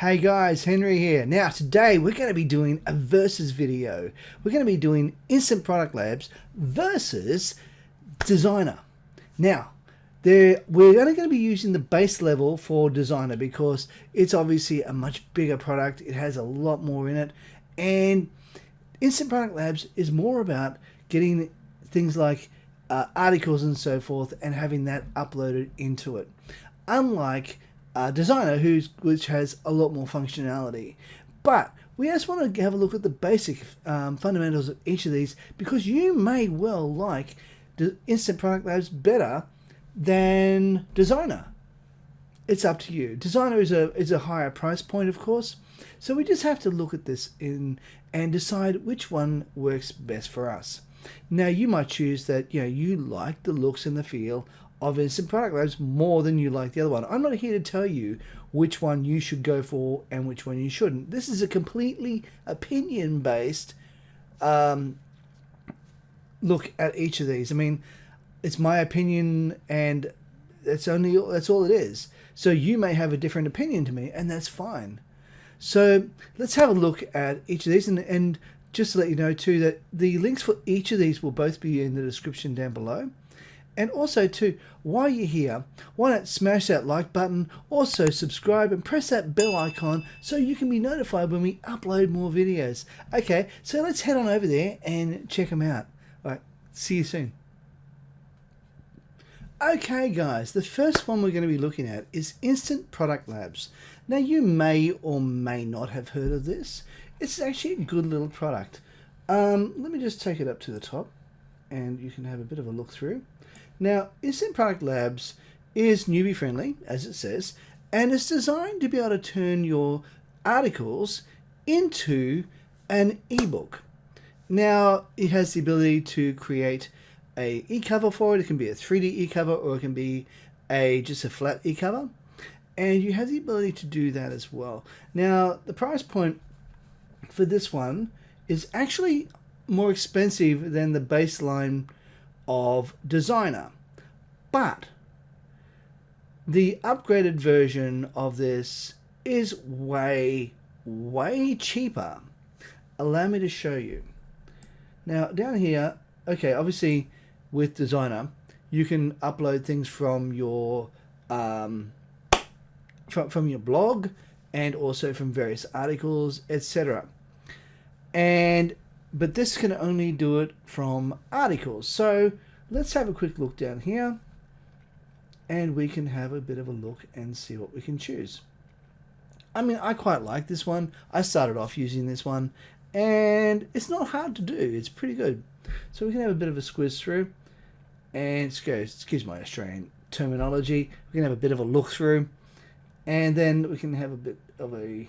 Hey guys, Henry here. Now today we're going to be doing a versus video. We're going to be doing Instant Product Labs versus Designrr. Now, we're only going to be using the base level for Designrr because it's obviously a much bigger product. It has a lot more in it, and Instant Product Labs is more about getting things like articles and so forth and having that uploaded into it. Unlike Designrr, which has a lot more functionality. But we just want to have a look at the basic fundamentals of each of these because you may well like Instant Product Labs better than Designrr. It's up to you. Designrr is a higher price point, of course. So we just have to look at this and decide which one works best for us. Now you might choose that you like the looks and the feel of Instant Product Labs more than you like the other one. I'm not here to tell you which one you should go for and which one you shouldn't. This is a completely opinion-based look at each of these. I mean, it's my opinion, and that's all it is. So you may have a different opinion to me, and that's fine. So let's have a look at each of these, and just to let you know too that the links for each of these will both be in the description down below. And also too, while you're here, why not smash that like button, also subscribe and press that bell icon so you can be notified when we upload more videos. Okay, so let's head on over there and check them out. All right, see you soon. Okay guys, the first one we're going to be looking at is Instant Product Labs. Now you may or may not have heard of this. It's actually a good little product. Let me just take it up to the top and you can have a bit of a look through. Now, Instant Product Labs is newbie friendly, as it says, and it's designed to be able to turn your articles into an ebook. Now, it has the ability to create a e-cover for it. It can be a 3D e-cover, or it can be just a flat e-cover, and you have the ability to do that as well. Now, the price point for this one is actually more expensive than the baseline of Designrr, but the upgraded version of this is way cheaper. Allow me to show you. Now down here, okay, obviously with Designrr you can upload things from your from your blog and also from various articles, etc. But this can only do it from articles. So let's have a quick look down here and we can have a bit of a look and see what we can choose. I mean, I quite like this one. I started off using this one and it's not hard to do. It's pretty good. So we can have a bit of a squiz through and excuse my Australian terminology. We can have a bit of a look through and then we can have a bit of a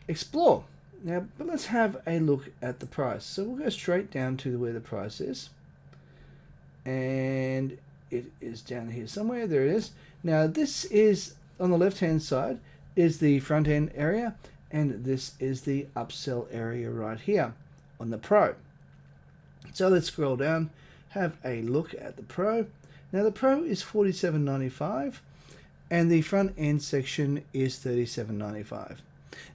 explore. Now, but let's have a look at the price. So we'll go straight down to where the price is. And it is down here somewhere. There it is. Now, this is, on the left-hand side, is the front-end area. And this is the upsell area right here on the Pro. So let's scroll down, have a look at the Pro. Now, the Pro is $47.95. And the front-end section is $37.95.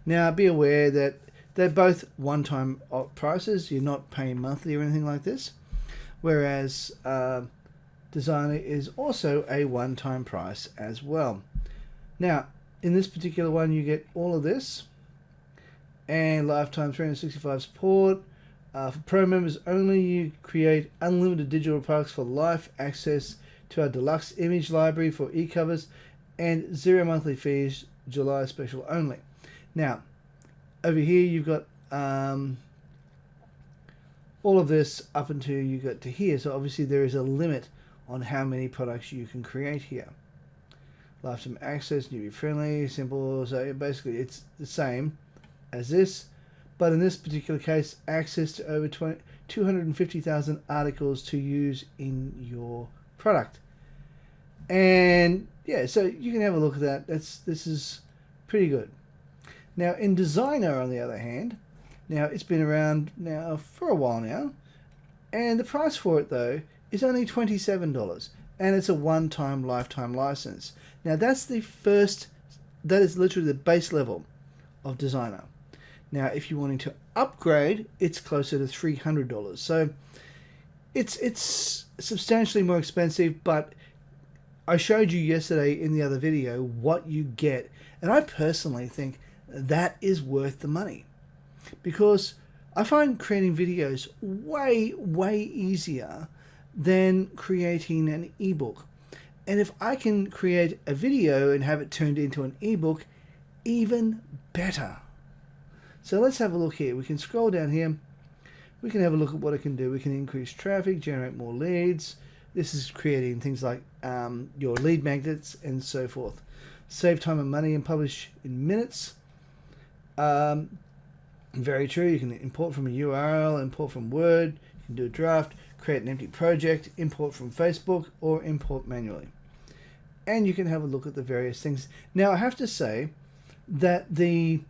Now, be aware that they're both one-time prices. You're not paying monthly or anything like this. Whereas Designrr is also a one-time price as well. Now, in this particular one, you get all of this. And lifetime 365 support. For Pro members only, you create unlimited digital products for life, access to our deluxe image library for e-covers, and 0 monthly fees, July special only. Now, over here you've got all of this up until you get to here. So obviously there is a limit on how many products you can create here. Lifetime access, newbie friendly, simple. So basically it's the same as this, but in this particular case, access to over 250,000 articles to use in your product. And yeah, so you can have a look at that. This is pretty good. Now in Designrr, on the other hand, now it's been around now for a while now, and the price for it though is only $27, and it's a one-time lifetime license. Now that's the first, that is literally the base level. of Designrr. Now, if you're wanting to upgrade, it's closer to $300. So it's substantially more expensive, but I showed you yesterday in the other video what you get, and I personally think that is worth the money, because I find creating videos way easier than creating an ebook. And if I can create a video and have it turned into an ebook, even better. So let's have a look here. We can scroll down here. We can have a look at what it can do. We can increase traffic, generate more leads. This is creating things like your lead magnets and so forth. Save time and money and publish in minutes. Very true. You can import from a URL, import from Word. You can do a draft, create an empty project, import from Facebook, or import manually. And you can have a look at the various things. Now, I have to say that the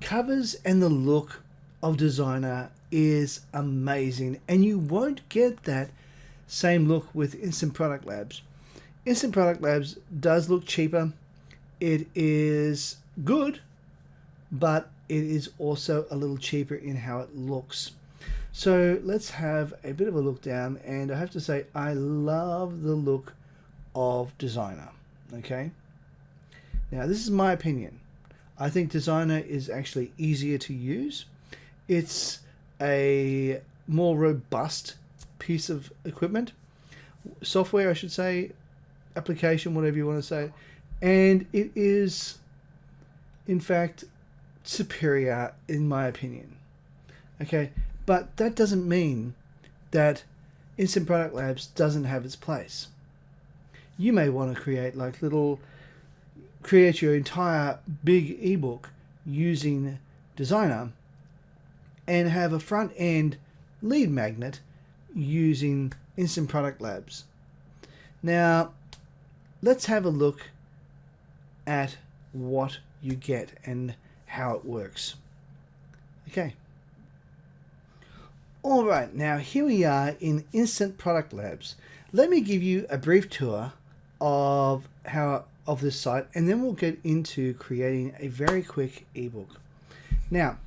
covers and the look of Designrr is amazing, and you won't get that same look with Instant Product Labs. Instant Product Labs does look cheaper. It is good, but it is also a little cheaper in how it looks. So let's have a bit of a look down, and I have to say I love the look of Designrr. Okay, now this is my opinion. I think Designrr is actually easier to use. It's a more robust piece of equipment, software I should say, application, whatever you want to say, and it is in fact superior in my opinion. Okay, but that doesn't mean that Instant Product Labs doesn't have its place. You may want to create create your entire big ebook using Designrr and have a front end lead magnet using Instant Product Labs. Now, let's have a look at what you get and how it works. Okay. All right, now here we are in Instant Product Labs. Let me give you a brief tour of this site, and then we'll get into creating a very quick ebook. Now,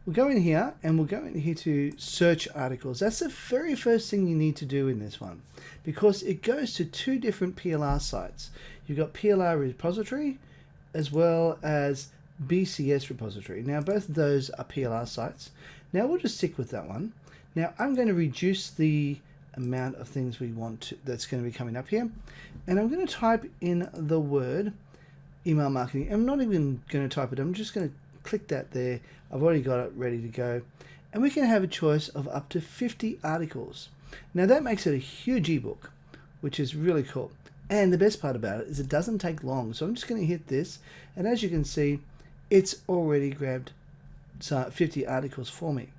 we'll go in here and we'll go in here to search articles. That's the very first thing you need to do in this one, because it goes to two different PLR sites. You've got PLR repository as well as BCS repository. Now, both of those are PLR sites. Now, we'll just stick with that one. Now, I'm going to reduce the amount of things we want to, that's going to be coming up here, and I'm going to type in the word email marketing. I'm not even going to type it. I'm just going to click that there. I've already got it ready to go, and we can have a choice of up to 50 articles. Now that makes it a huge ebook, which is really cool. And the best part about it is it doesn't take long. So I'm just going to hit this, and as you can see, it's already grabbed 50 articles for me.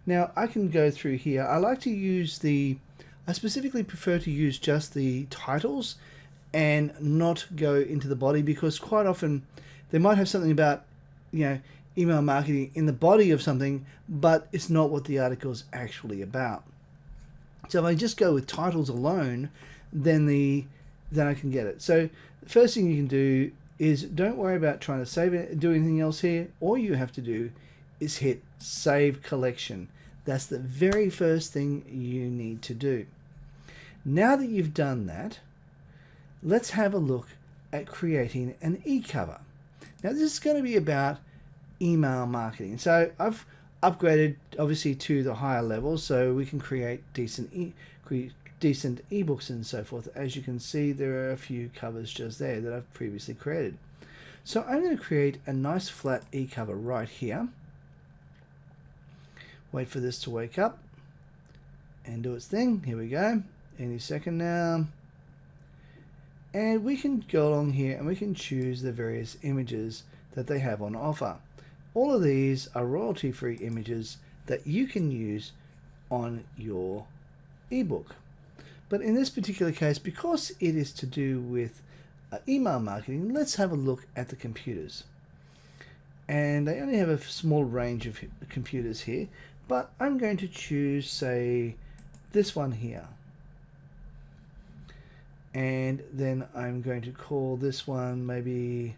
Now I can go through here. I specifically prefer to use just the titles and not go into the body, because quite often they might have something about, email marketing in the body of something, but it's not what the article is actually about. So if I just go with titles alone, then I can get it. So the first thing you can do is don't worry about trying to save it, do anything else here. All you have to do is hit Save Collection. That's the very first thing you need to do. Now that you've done that, let's have a look at creating an e-cover. Now this is going to be about email marketing. So I've upgraded obviously to the higher level, so we can create decent ebooks and so forth. As you can see, there are a few covers just there that I've previously created. So I'm going to create a nice flat e-cover right here. Wait for this to wake up and do its thing. Here we go. Any second now. And we can go along here and we can choose the various images that they have on offer. All of these are royalty-free images that you can use on your ebook. But in this particular case, because it is to do with email marketing, let's have a look at the computers. And they only have a small range of computers here, but I'm going to choose, say, this one here. And then I'm going to call this one maybe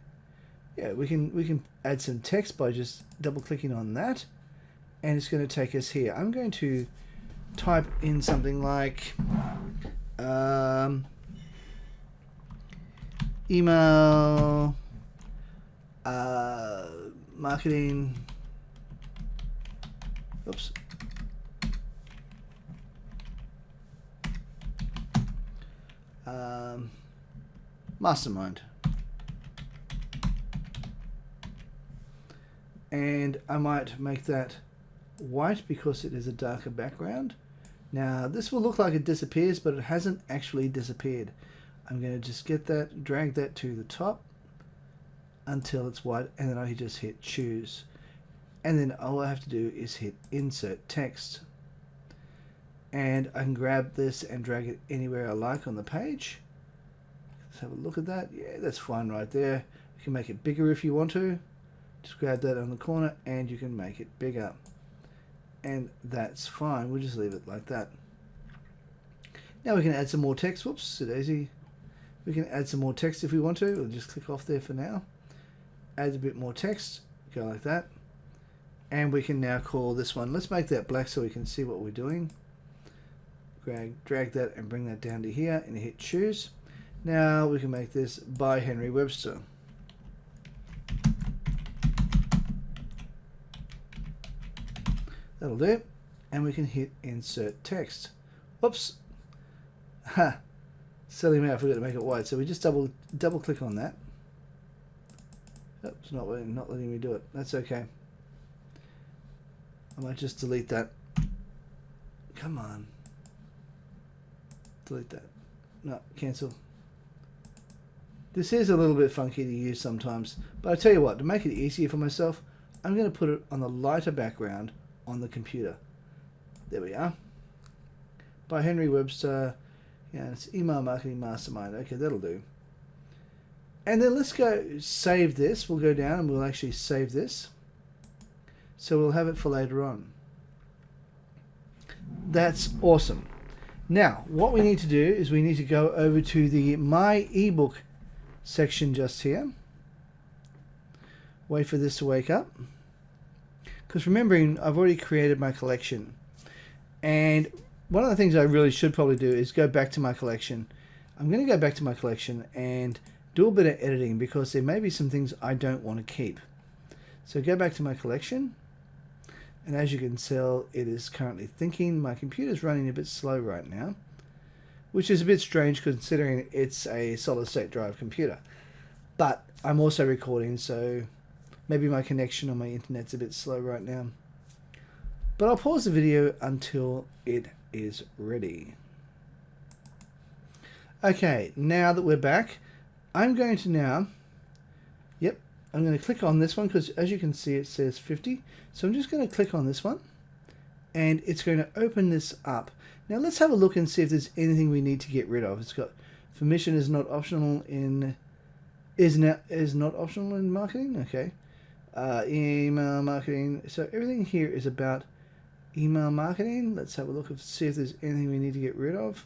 Yeah, we can add some text by just double clicking on that, and it's going to take us here. I'm going to type in something like email marketing. Oops. Mastermind. And I might make that white because it is a darker background. Now this will look like it disappears, but it hasn't actually disappeared. I'm going to just get that, drag that to the top until it's white, and then I just hit choose. And then all I have to do is hit insert text. And I can grab this and drag it anywhere I like on the page. Let's have a look at that. Yeah, that's fine right there. You can make it bigger if you want to. Just grab that on the corner and you can make it bigger. And that's fine. We'll just leave it like that. Now we can add some more text. Whoops, daisy. We can add some more text if we want to. We'll just click off there for now. Add a bit more text. Go like that. And we can now call this one. Let's make that black so we can see what we're doing. Drag that and bring that down to here and hit choose. Now we can make this by Henry Webster. That'll do. And we can hit insert text. Whoops. Ha. Silly me, I forgot to make it white. So we just double click on that. Oops, not letting me do it. That's okay. I might just delete that. Come on. Delete that. No, cancel. This is a little bit funky to use sometimes, but I tell you what, to make it easier for myself, I'm going to put it on the lighter background on the computer. There we are. By Henry Webster. Yeah, it's email marketing mastermind. Okay, that'll do. And then let's go save this. We'll go down and we'll actually save this. So we'll have it for later on. That's awesome. Now, what we need to do is we need to go over to the My ebook section just here. Wait for this to wake up. Because remembering, I've already created my collection. And one of the things I really should probably do is go back to my collection. I'm going to go back to my collection and do a bit of editing because there may be some things I don't want to keep. So go back to my collection. And as you can tell, it is currently thinking. My computer's running a bit slow right now, which is a bit strange considering it's a solid state drive computer. But I'm also recording, so maybe my connection on my internet's a bit slow right now. But I'll pause the video until it is ready. Okay, now that we're back, I'm going to now, I'm going to click on this one because as you can see it says 50. So I'm just going to click on this one and it's going to open this up. Now let's have a look and see if there's anything we need to get rid of. It's got permission is not optional in is not optional in marketing. Okay. Email marketing. So everything here is about email marketing. Let's have a look and see if there's anything we need to get rid of.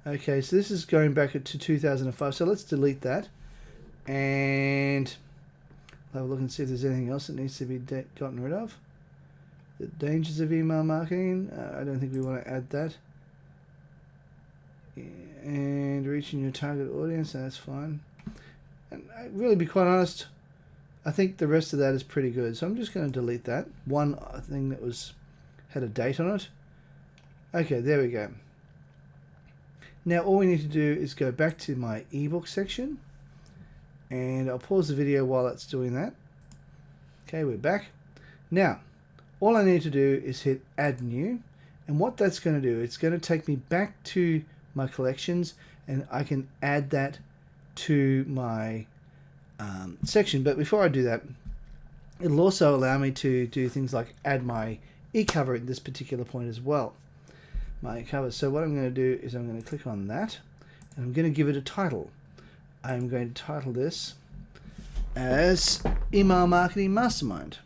Okay, so this is going back to 2005, so let's delete that and have a look and see if there's anything else that needs to be gotten rid of. The dangers of email marketing, I don't think we want to add that. And reaching your target audience, that's fine. And really, be quite honest, I think the rest of that is pretty good, so I'm just going to delete that. One thing that had a date on it. Okay, there we go. Now all we need to do is go back to my ebook section and I'll pause the video while it's doing that. Okay, we're back. Now, all I need to do is hit add new, and what that's going to do, it's going to take me back to my collections and I can add that to my section. But before I do that, it'll also allow me to do things like add my e-cover at this particular point as well. My cover. So what I'm going to do is I'm going to click on that and I'm going to give it a title. I'm going to title this as Email Marketing Mastermind.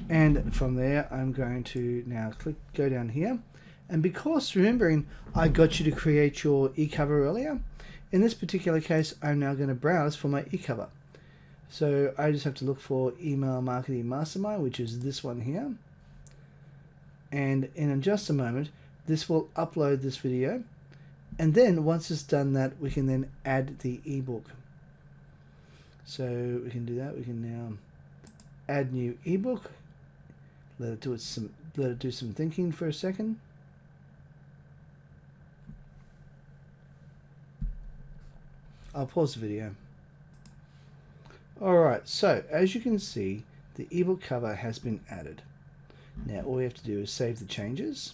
And from there, I'm going to now go down here. And because, remembering, I got you to create your e-cover earlier, in this particular case, I'm now going to browse for my e-cover. So I just have to look for Email Marketing Mastermind, which is this one here. And in just a moment, this will upload this video. And then once it's done that, we can then add the ebook. So we can do that. We can now add new ebook. Let it do some thinking for a second. I'll pause the video. Alright, so as you can see, the ebook cover has been added. Now all we have to do is save the changes.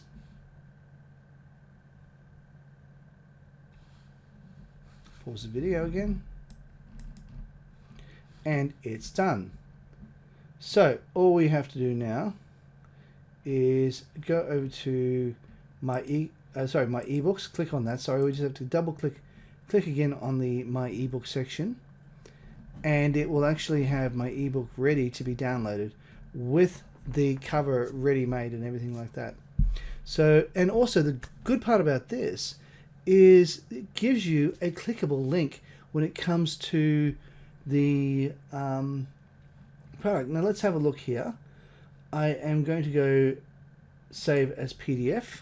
Pause the video again. And it's done. So all we have to do now is go over to my ebooks, click on that. Sorry, we just have to double click again on the my ebook section, and it will actually have my ebook ready to be downloaded with the cover ready made and everything like that. So, and also the good part about this is it gives you a clickable link when it comes to the product. Now let's have a look here. I am going to go save as PDF,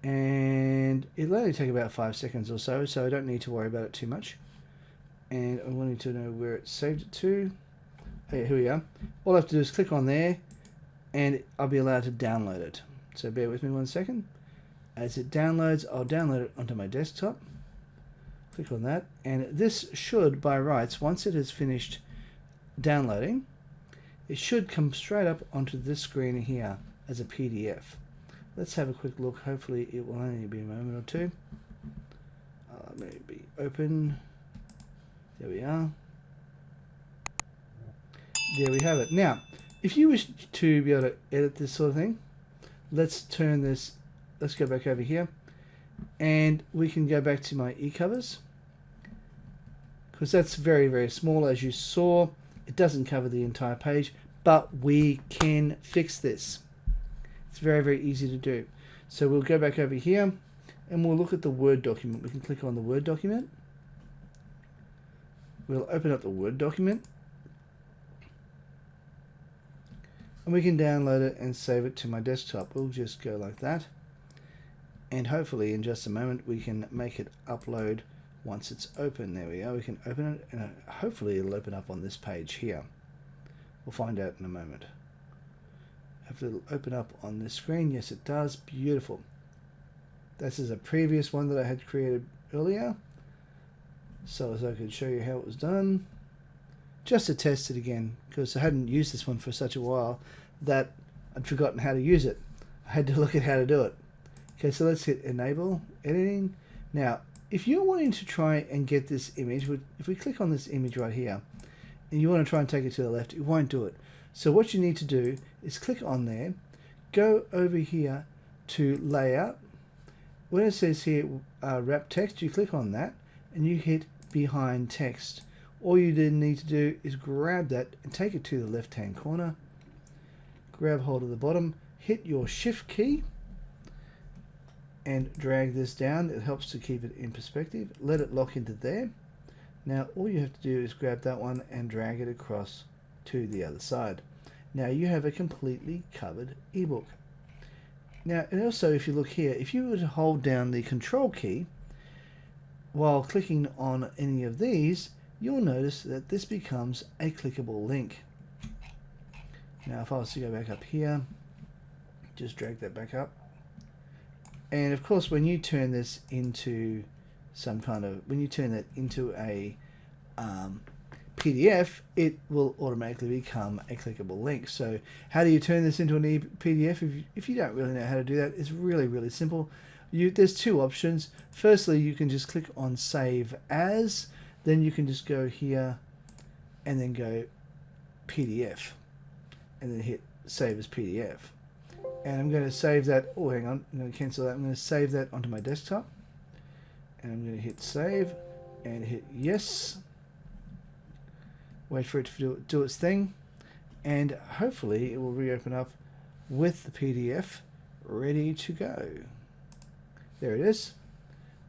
and it'll only take about 5 seconds or so, so I don't need to worry about it too much. And I wanted to know where it saved it to. Okay, here we are. All I have to do is click on there and I'll be allowed to download it. So bear with me 1 second. As it downloads, I'll download it onto my desktop. Click on that, and this should, by rights, once it has finished downloading, it should come straight up onto this screen here as a PDF. Let's have a quick look. Hopefully it will only be a moment or two. Maybe open. There we are. There we have it. Now, if you wish to be able to edit this sort of thing, let's turn this, let's go back over here, and we can go back to my e-covers, because that's very, very small. As you saw, it doesn't cover the entire page, but we can fix this. It's very, very easy to do. So we'll go back over here and we'll look at the Word document. We can click on the Word document. We'll open up the Word document, and we can download it and save it to my desktop. We'll just go like that, and hopefully in just a moment we can make it upload once it's open. There we go. We can open it, and hopefully it'll open up on this page here. We'll find out in a moment. Hopefully it'll open up on this screen. Yes, it does. Beautiful. This is a previous one that I had created earlier, so as I could show you how it was done, just to test it again, because I hadn't used this one for such a while that I'd forgotten how to use it. I had to look at how to do it. Okay, so let's hit enable editing. Now, if you're wanting to try and get this image, if we click on this image right here, and you want to try and take it to the left, it won't do it. So what you need to do is click on there, go over here to layout. When it says here wrap text, you click on that and you hit behind text. All you then need to do is grab that and take it to the left hand corner, grab hold of the bottom, hit your shift key and drag this down. It helps to keep it in perspective. Let it lock into there. Now all you have to do is grab that one and drag it across to the other side. Now you have a completely covered ebook. Now, and also if you look here, if you were to hold down the control key while clicking on any of these, you'll notice that this becomes a clickable link. Now if I was to go back up here, just drag that back up. And of course when you turn this into some kind of, when you turn that into a PDF, it will automatically become a clickable link. So how do you turn this into an PDF? If you don't really know how to do that, it's really, really simple. There's two options. Firstly, you can just click on Save As, then you can just go here and then go PDF and then hit Save as PDF. And I'm going to save that, oh hang on, I'm going to cancel that. I'm going to save that onto my desktop, and I'm going to hit Save and hit Yes. Wait for it to do its thing, and hopefully it will reopen up with the PDF ready to go. There it is.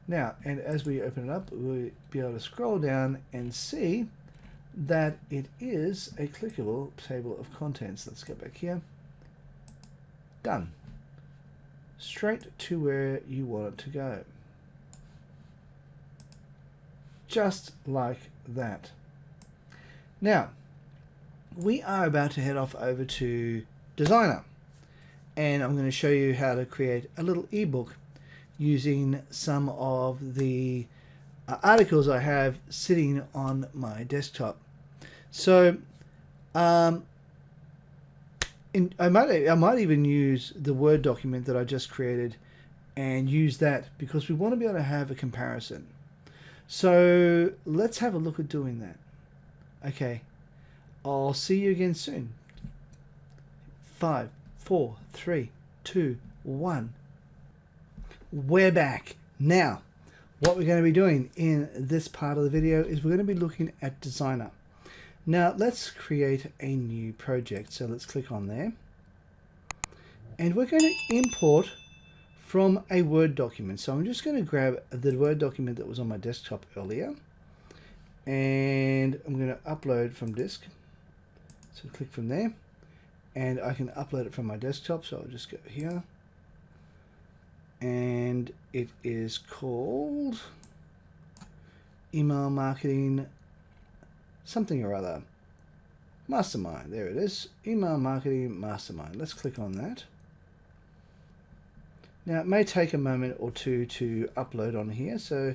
Now, and as we open it up, we'll be able to scroll down and see that it is a clickable table of contents. Let's go back here. Done. Straight to where you want it to go. Just like that. Now, we are about to head off over to Designrr, and I'm going to show you how to create a little ebook using some of the articles I have sitting on my desktop. So I might even use the Word document that I just created and use that, because we want to be able to have a comparison. So let's have a look at doing that. Okay, I'll see you again soon. 5, 4, 3, 2, 1. We're back. Now, what we're going to be doing in this part of the video is we're going to be looking at Designrr. Now, let's create a new project. So let's click on there. And we're going to import from a Word document. So I'm just going to grab the Word document that was on my desktop earlier. And I'm going to upload from disk. So click from there. And I can upload it from my desktop. So I'll just go here. And it is called Email Marketing something or other. Mastermind. There it is. Email Marketing Mastermind. Let's click on that. Now, it may take a moment or two to upload on here, so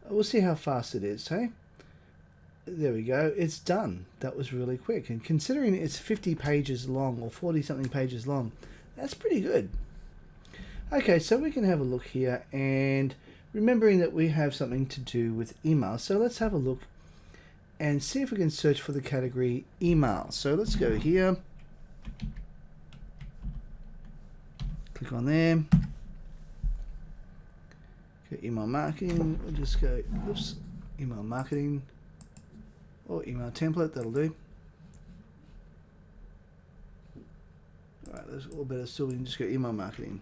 we'll see how fast it is, hey? There we go. It's done. That was really quick. And considering it's 50 pages long or 40-something pages long, that's pretty good. Okay, so we can have a look here, and remembering that we have something to do with email, so let's have a look and see if we can search for the category email. So let's go here. Click on there. Go email marketing. We'll just go, oops, email marketing or email template. That'll do. All right, there's a little better still. We can just go email marketing.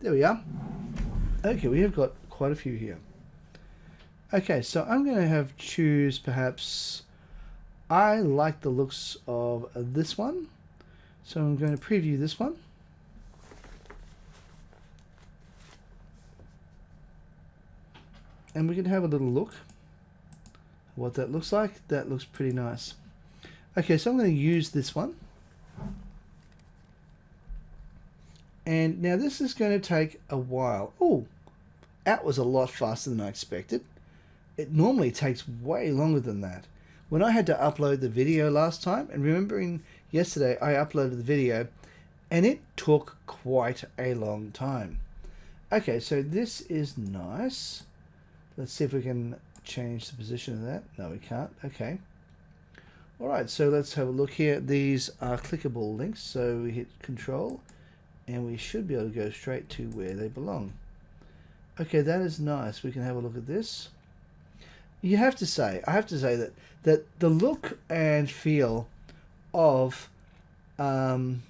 There we are. Okay, we have got quite a few here. Okay, so I'm going to choose perhaps, I like the looks of this one. So I'm going to preview this one. And we can have a little look at what that looks like. That looks pretty nice. Okay, so I'm going to use this one. And now this is going to take a while. Oh, that was a lot faster than I expected. It normally takes way longer than that. When I had to upload the video last time, and remembering yesterday I uploaded the video, and it took quite a long time. Okay, so this is nice. Let's see if we can change the position of that. No, we can't. Okay. All right, so let's have a look here. These are clickable links, so we hit Control, and we should be able to go straight to where they belong. Okay, that is nice. We can have a look at this. I have to say that the look and feel of, oh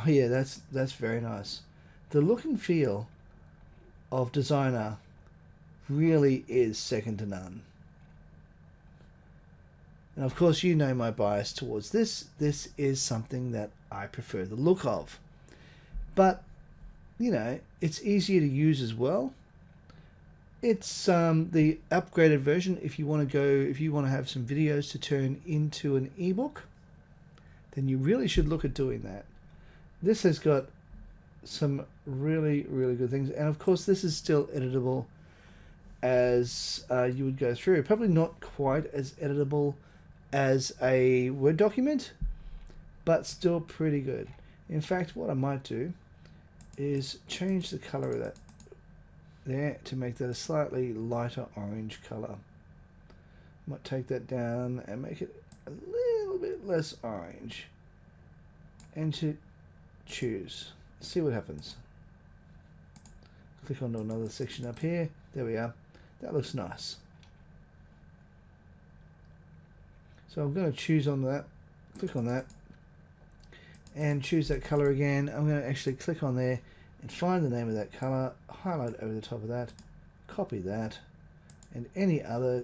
yeah, that's very nice. The look and feel of Designrr really is second to none. And of course, you know my bias towards this. This is something that I prefer the look of. But, you know, it's easier to use as well. It's the upgraded version if you want to have some videos to turn into an ebook, then you really should look at doing that. This has got some really, really good things. And of course, this is still editable as you would go through. Probably not quite as editable as a Word document, but still pretty good. In fact, what I might do is change the color of that there to make that a slightly lighter orange color. Might take that down and make it a little bit less orange, and to choose. See what happens. Click onto another section up here. There we are. That looks nice. So I'm going to choose on that, click on that, and choose that color again. I'm going to actually click on there and find the name of that color, highlight over the top of that, copy that, and any other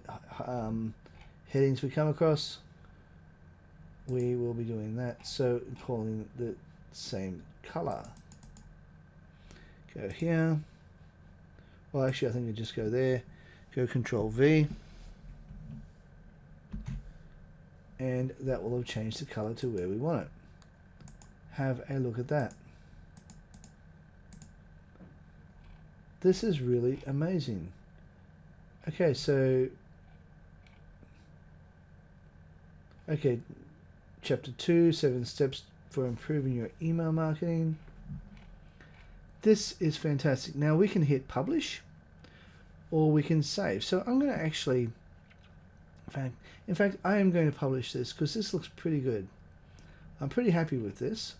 headings we come across, we will be doing that. So calling the same color. Go here. Well, actually, I think you just go there. Go Control V. And that will have changed the color to where we want it. Have a look at that. This is really amazing. Okay, so chapter 2, 7 steps for improving your email marketing. This is fantastic. Now we can hit publish or we can save. So I'm going to actually, in fact, I am going to publish this because this looks pretty good. I'm pretty happy with this.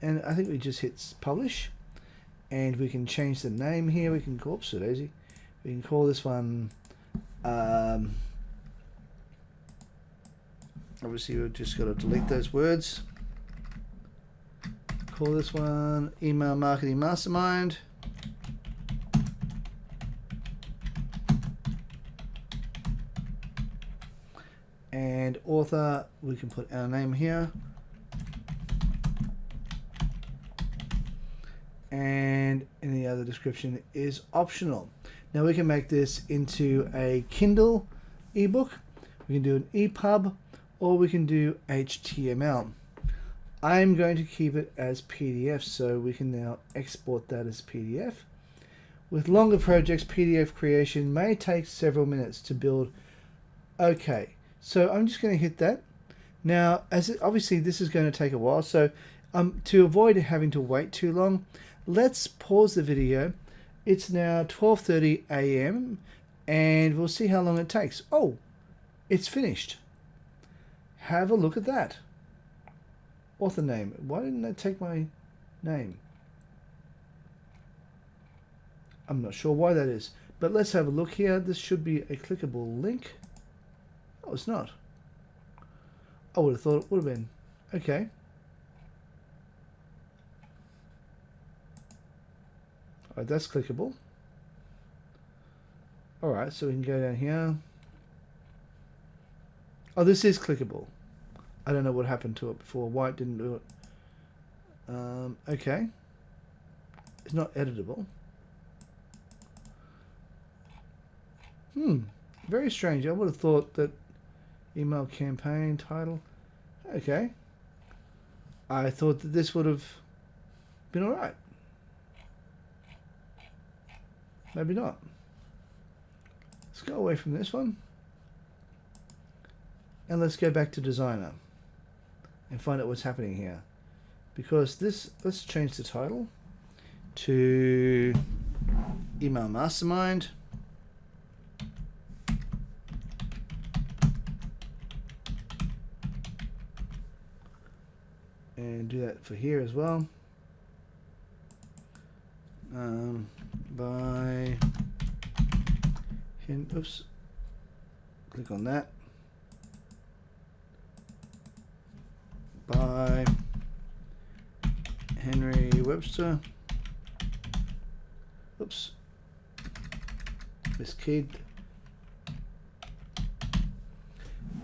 And I think we just hit publish and we can change the name here. We can call, oops, so daisy. We can call this one, obviously we've just got to delete those words. Call this one Email Marketing Mastermind. And author, we can put our name here. And any other description is optional. Now we can make this into a Kindle ebook. We can do an EPUB, or we can do HTML. I'm going to keep it as PDF, so we can now export that as PDF. With longer projects, PDF creation may take several minutes to build. Okay, so I'm just going to hit that. Now, obviously this is going to take a while, so to avoid having to wait too long, let's pause the video. It's now 12:30 a.m. and we'll see how long it takes. Oh, it's finished. Have a look at that. Author name. Why didn't they take my name? I'm not sure why that is, but let's have a look here. This should be a clickable link. Oh, it's not. I would have thought it would have been. Okay. Alright, that's clickable. Alright, so we can go down here. Oh, this is clickable. I don't know what happened to it before. Why it didn't do it. Okay. It's not editable. Very strange. I would have thought that email campaign title. Okay. I thought that this would have been alright. Maybe not. Let's go away from this one. And let's go back to Designrr and find out what's happening here. Because this, let's change the title to Email Mastermind. And do that for here as well. By oops, click on that. By Henry Webster. Oops, miskeyed.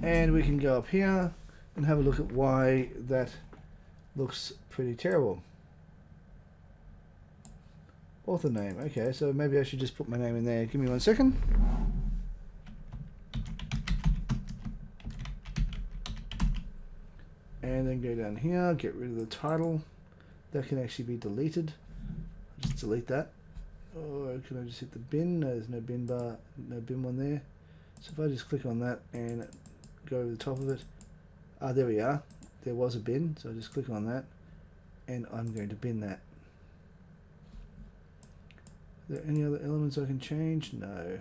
And we can go up here and have a look at why that looks pretty terrible. Author name. Okay, so maybe I should just put my name in there. Give me 1 second. And then go down here, get rid of the title. That can actually be deleted. Just delete that. Or can I just hit the bin? No, there's no bin bar, no bin one there. So if I just click on that and go over the top of it. There we are. There was a bin, so I just click on that and I'm going to bin that. Are there any other elements I can change? No.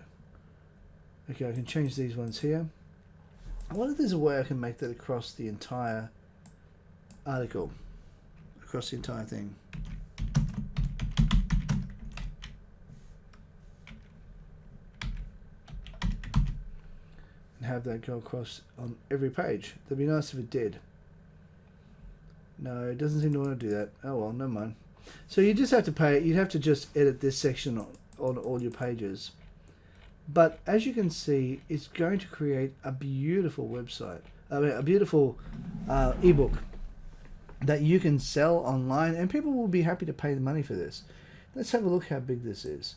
Okay, I can change these ones here. I wonder if there's a way I can make that across the entire article, across the entire thing. And have that go across on every page. That'd be nice if it did. No, it doesn't seem to want to do that. Oh well, never mind. So you just have to pay. You'd have to just edit this section on all your pages. But as you can see, it's going to create a beautiful website. I mean, a beautiful ebook that you can sell online, and people will be happy to pay the money for this. Let's have a look how big this is.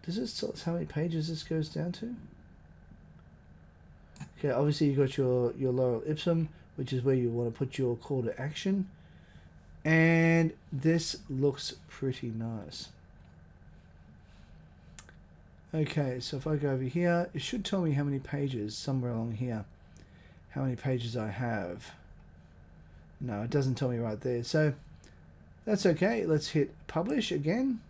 Does this tell us how many pages this goes down to? Okay, obviously you got your lorem ipsum, which is where you want to put your call to action, and this looks pretty nice. Okay, so if I go over here, it should tell me how many pages, somewhere along here, how many pages I have. No, it doesn't tell me right there, so that's okay. Let's hit publish again.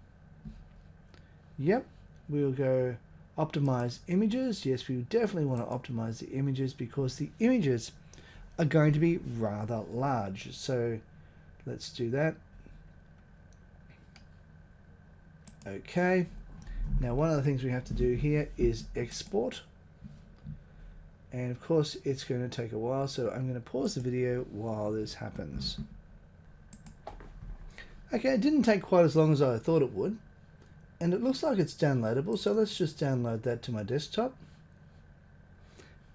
Yep, we'll go optimize images. Yes, we definitely want to optimize the images because the images are going to be rather large. So let's do that. Okay. Now, one of the things we have to do here is export. And of course, it's going to take a while, so I'm going to pause the video while this happens. Okay, it didn't take quite as long as I thought it would. And it looks like it's downloadable, so let's just download that to my desktop.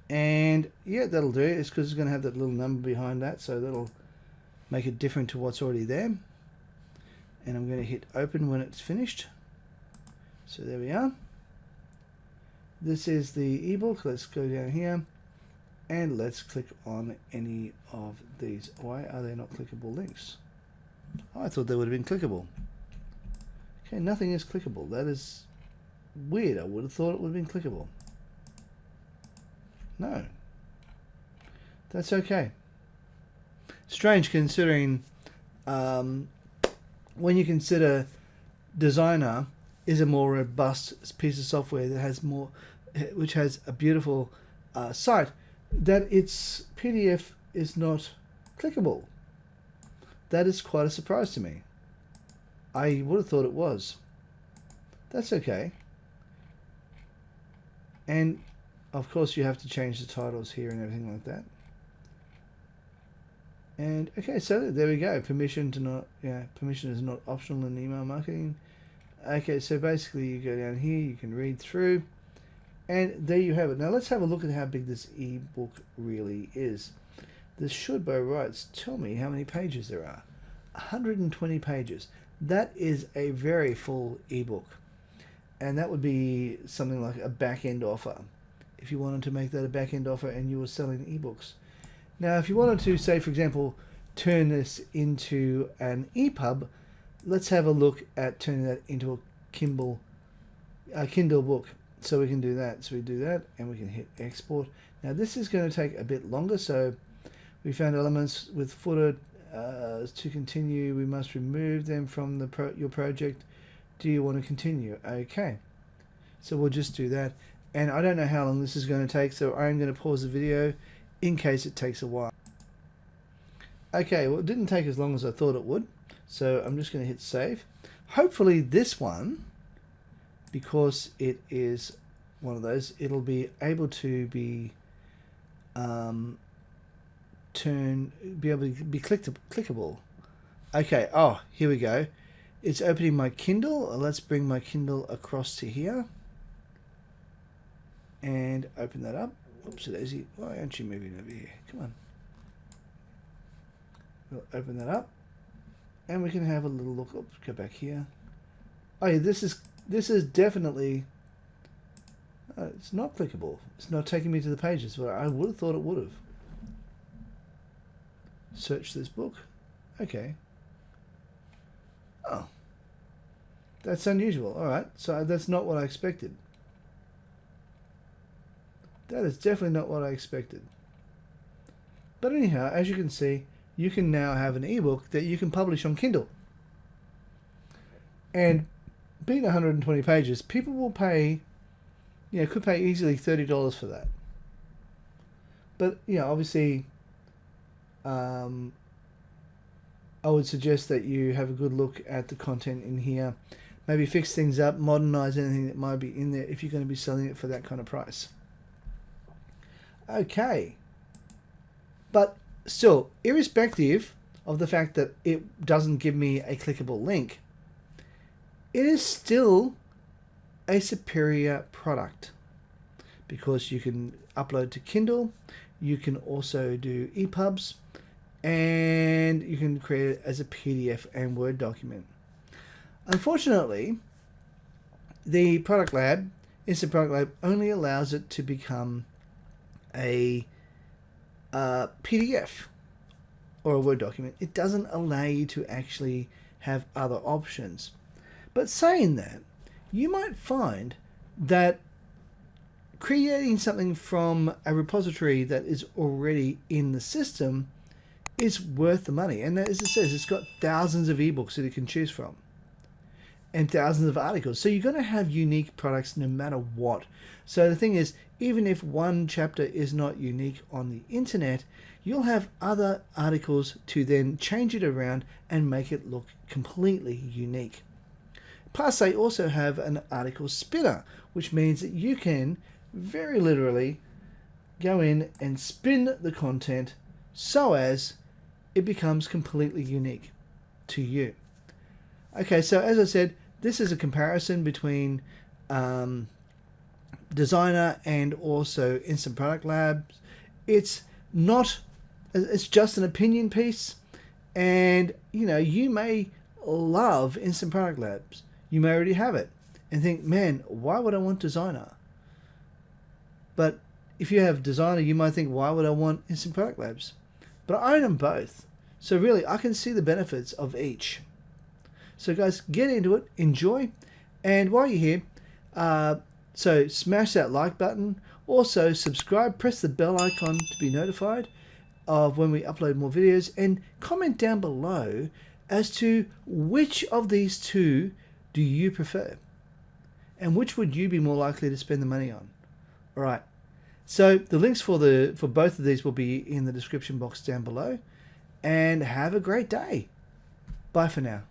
And yeah, that'll do. It's because it's going to have that little number behind that, so that'll make it different to what's already there. And I'm going to hit open when it's finished. So there we are. This is the ebook. Let's go down here and let's click on any of these. Why are they not clickable links? Oh, I thought they would have been clickable. Okay, nothing is clickable. That is weird. I would have thought it would have been clickable. No. That's okay. Strange considering when you consider Designrr is a more robust piece of software that has more, which has a beautiful site, that its PDF is not clickable. That is quite a surprise to me. I would have thought it was. That's okay. And of course you have to change the titles here and everything like that. And okay, so there we go. Permission is not optional in email marketing. Okay, so basically you go down here, you can read through, and there you have it. Now let's have a look at how big this ebook really is. This should by rights tell me how many pages there are. 120 pages. That is a very full ebook. And that would be something like a back-end offer. If you wanted to make that a back-end offer and you were selling ebooks. Now if you wanted to, say for example, turn this into an EPUB, let's have a look at turning that into a Kindle book. So we can do that. So we do that and we can hit export. Now this is going to take a bit longer. So we found elements with footer to continue. We must remove them from your project. Do you want to continue? Okay. So we'll just do that. And I don't know how long this is going to take. So I'm going to pause the video in case it takes a while. Okay. Well, it didn't take as long as I thought it would. So I'm just going to hit save. Hopefully this one, because it is one of those, it'll be able to be able to be clickable. Okay. Oh, here we go. It's opening my Kindle. Let's bring my Kindle across to here and open that up. Oops, daisy. Why aren't you moving over here? Come on. We'll open that up. And we can have a little look. Oops, go back here. Oh yeah, this is definitely. It's not clickable. It's not taking me to the pages where I would have thought it would have. Search this book. Okay. Oh, that's unusual. All right, so that's not what I expected. That is definitely not what I expected. But anyhow, as you can see, you can now have an ebook that you can publish on Kindle. And being 120 pages, people will pay, could pay easily $30 for that. But, obviously, I would suggest that you have a good look at the content in here. Maybe fix things up, modernize anything that might be in there if you're going to be selling it for that kind of price. Okay. But still, irrespective of the fact that it doesn't give me a clickable link, it is still a superior product because you can upload to Kindle, you can also do EPUBs, and you can create it as a PDF and Word document. Unfortunately, the Product Lab, Instant Product Lab, only allows it to become a PDF or a Word document. It doesn't allow you to actually have other options. But saying that, you might find that creating something from a repository that is already in the system is worth the money. And as it says, it's got thousands of ebooks that you can choose from and thousands of articles. So you're going to have unique products no matter what. So the thing is, even if one chapter is not unique on the internet, you'll have other articles to then change it around and make it look completely unique. Plus, they also have an article spinner, which means that you can very literally go in and spin the content so as it becomes completely unique to you. Okay, so as I said, this is a comparison between Designrr and also Instant Product Labs. It's just an opinion piece, and you may love Instant Product Labs. You may already have it and think, man, why would I want Designrr? But if you have Designrr, you might think, why would I want Instant Product Labs? But I own them both. So really, I can see the benefits of each. So guys, get into it, enjoy. And while you're here, so smash that like button. Also subscribe, press the bell icon to be notified of when we upload more videos. And comment down below as to which of these two do you prefer? And which would you be more likely to spend the money on? All right. So the links for both of these will be in the description box down below. And have a great day. Bye for now.